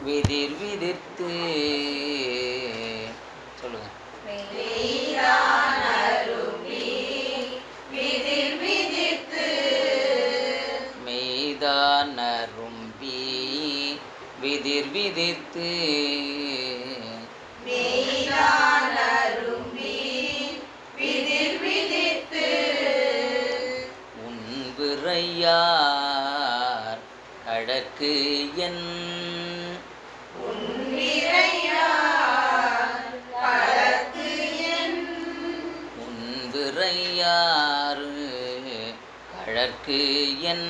விதிர் விதிர்த்து சொல்லுங்க. மெய்தான் அரும்பி விதிர் விதிர்த்து உன்விரையார் கடற்கு என் உன்விரையார் கடற்கு என்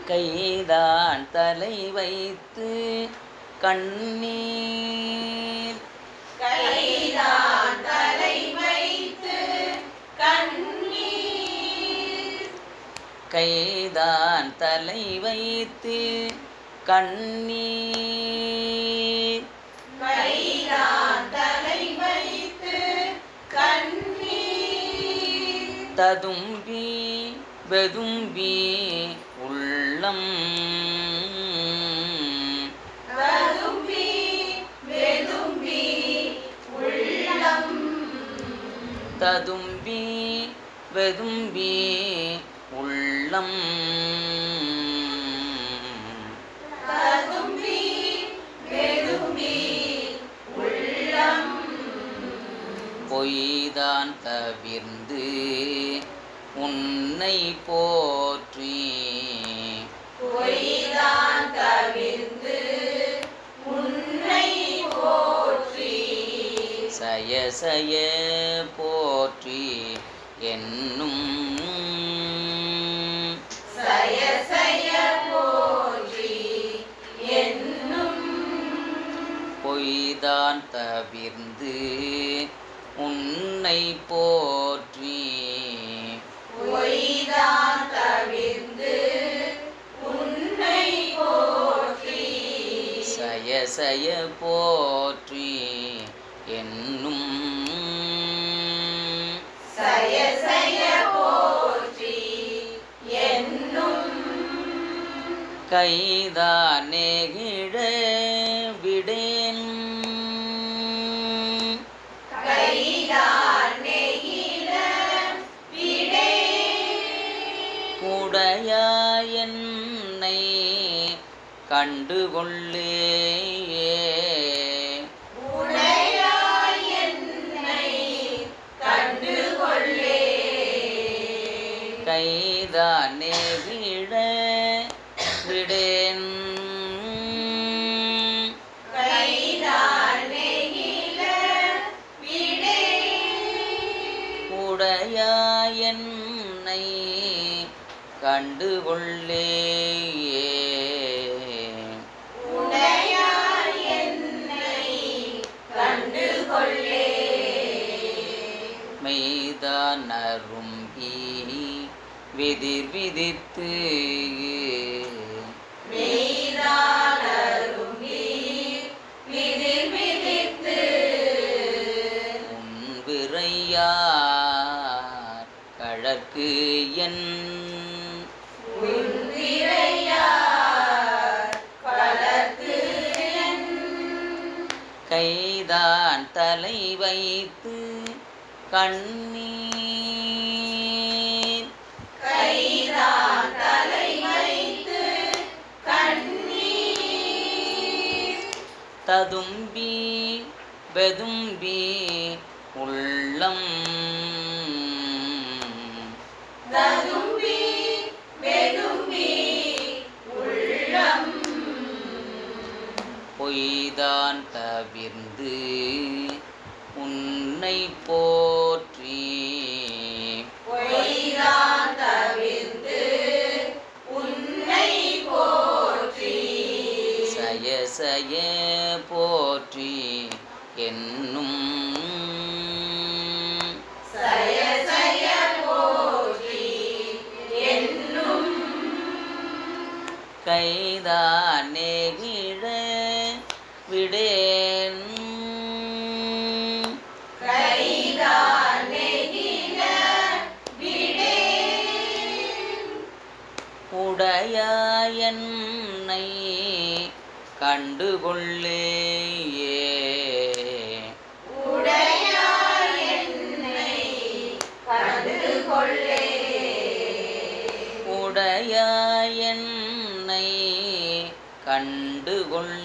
கைதான் தலை வைத்து கண்ணீர் கைதான் தலை வைத்து கண்ணீர் ததும்பி வெதும்பி உள்ளம் ததும்பி வெதும்பி உள்ளம் பொய்தான் தவிர்ந்து உன்னை போற்றி சய சய போற்றி என்னும் பொய்தான் தவிர்ந்து உன்னை போற்றி சய சய போற்றி என்னும் கைதானே கிழ விடேன் உடையா என்னை கண்டுகொள்ளே கைதானே விட விடேன் உடையா என்னை கண்டுகொள்ளே மெய்தான் அரும்பி விதிர் விதித்து உன்விரையார் கடற்கு என் கைதான் தலை வைத்து கண்ணீர் ததும்பி வெதும்பி உள்ளம் பொய்தான் தவிர்ந்து உன்னை போற்றி சய சய போற்றி என்னும் கைதானே கிழ விடேன் உடையாயன்னை கண்டுகொள்ளேயே. உடையாயன்னை கண்டுகொள்ளேயே.